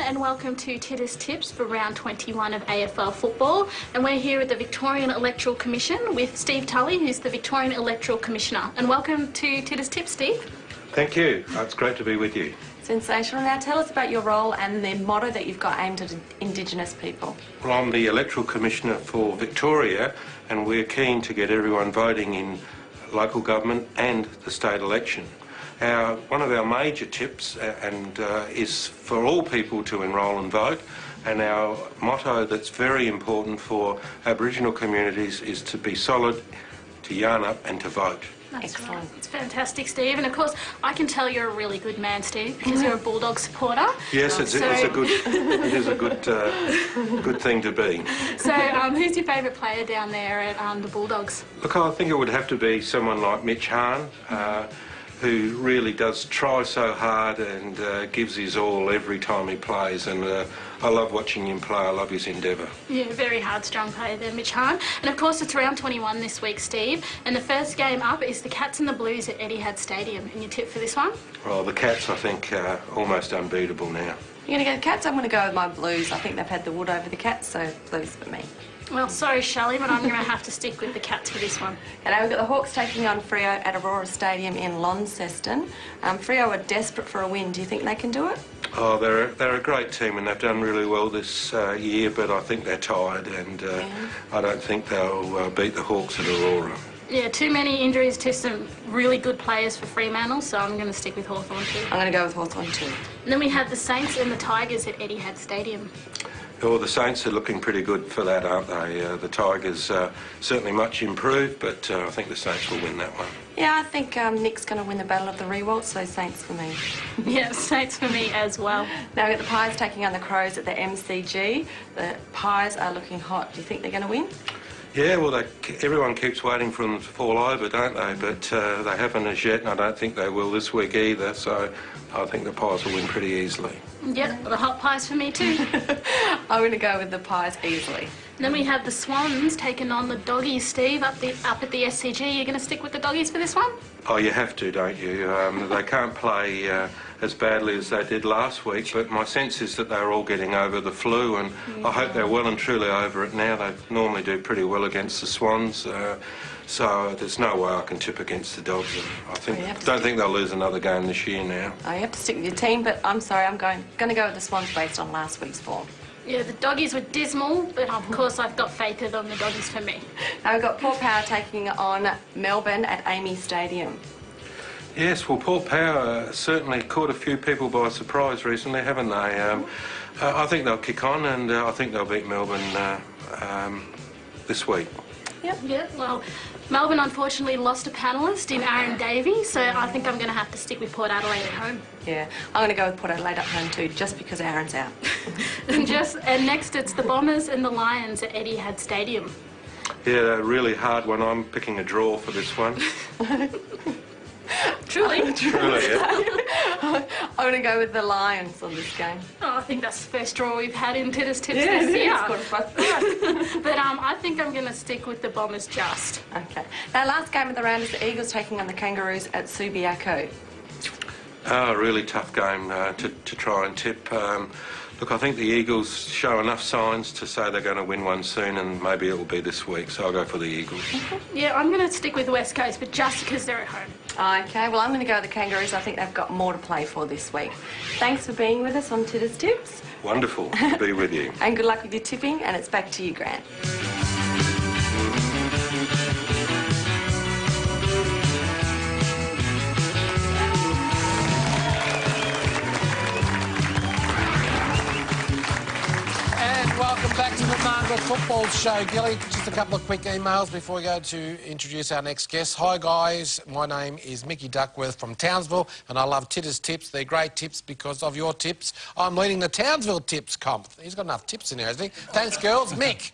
everyone, and welcome to Titters Tips for round 21 of AFL football. And we're here at the Victorian Electoral Commission with Steve Tully, who's the Victorian Electoral Commissioner. And welcome to Titters Tips, Steve. Thank you. It's great to be with you. Sensational. Now tell us about your role and the motto that you've got aimed at Indigenous people. Well, I'm the Electoral Commissioner for Victoria, and we're keen to get everyone voting in local government and the state election. One of our major tips is for all people to enrol and vote, and our motto that's very important for Aboriginal communities is to be solid, to yarn up and to vote. That's Excellent. Right. It's fantastic, Steve. And of course, I can tell you're a really good man, Steve, because you're a Bulldog supporter. Yes, it is a good thing to be. So, who's your favourite player down there at the Bulldogs? Look, I think it would have to be someone like Mitch Hahn, who really does try so hard and gives his all every time he plays, and I love watching him play. I love his endeavour. Yeah, very hard, strong player there, Mitch Hahn. And of course it's round 21 this week, Steve, and the first game up is the Cats and the Blues at Etihad Stadium. And your tip for this one? Well, the Cats, I think, are almost unbeatable now. You're going to go Cats? I'm going to go with my Blues. I think they've had the wood over the Cats, so Blues for me. Well, sorry, Shelley, but I'm going to have to stick with the Cats for this one. And now we've got the Hawks taking on Freo at Aurora Stadium in Launceston. Freo are desperate for a win. Do you think they can do it? Oh, they're a great team, and they've done really well this year, but I think they're tired, and I don't think they'll beat the Hawks at Aurora. Yeah, too many injuries to some really good players for Fremantle, so I'm going to stick with Hawthorn too. I'm going to go with Hawthorn too. And then we have the Saints and the Tigers at Etihad Stadium. Well, the Saints are looking pretty good for that, aren't they? The Tigers certainly much improved, but I think the Saints will win that one. Yeah, I think Nick's going to win the Battle of the Rewaltz, so Saints for me. Yeah, Saints for me as well. Now we've got the Pies taking on the Crows at the MCG. The Pies are looking hot. Do you think they're going to win? Yeah, well, everyone keeps waiting for them to fall over, don't they? But they haven't as yet, and I don't think they will this week either, so I think the Pies will win pretty easily. Yep, the hot Pies for me too. I'm going to go with the Pies easily. And then we have the Swans taking on the Doggies, Steve, up at the SCG. You're going to stick with the Doggies for this one? Oh, you have to, don't you? They can't play as badly as they did last week, but my sense is that they're all getting over the flu, and I hope they're well and truly over it now. They normally do pretty well against the Swans, so there's no way I can tip against the Dogs. Don't think they'll lose another game this year now. Oh, you have to stick with your team, but I'm sorry, I'm going to go with the Swans based on last week's form. Yeah, the Doggies were dismal, but of course I've got faith in them, the Doggies for me. Now we've got Port Power taking on Melbourne at Amy Stadium. Yes, well, Port Power certainly caught a few people by surprise recently, haven't they? I think they'll kick on, and I think they'll beat Melbourne this week. Yep. Yeah, well, Melbourne unfortunately lost a panellist in Aaron Davey, so I think I'm going to have to stick with Port Adelaide at home. Yeah, I'm going to go with Port Adelaide at home too, just because Aaron's out. And next it's the Bombers and the Lions at Etihad Stadium. Yeah, a really hard one. I'm picking a draw for this one. Truly? Truly, yeah. I'm going to go with the Lions on this game. Oh, I think that's the first draw we've had in Titters Tips this year. But I think I'm going to stick with the Bombers just. Okay. Now, last game of the round is the Eagles taking on the Kangaroos at Subiaco. A really tough game to try and tip. Look, I think the Eagles show enough signs to say they're going to win one soon, and maybe it will be this week, so I'll go for the Eagles. Yeah, I'm going to stick with West Coast, but just because they're at home. Okay, well, I'm going to go with the Kangaroos. I think they've got more to play for this week. Thanks for being with us on Titters Tips. Wonderful to be with you. And good luck with your tipping, and it's back to you, Grant. Welcome back to the Margaret Football Show. Gilly, just a couple of quick emails before we go to introduce our next guest. Hi, guys. My name is Mickey Duckworth from Townsville, and I love Titters Tips. They're great tips because of your tips. I'm leading the Townsville Tips comp. He's got enough tips in there, hasn't he? Thanks, girls. Mick.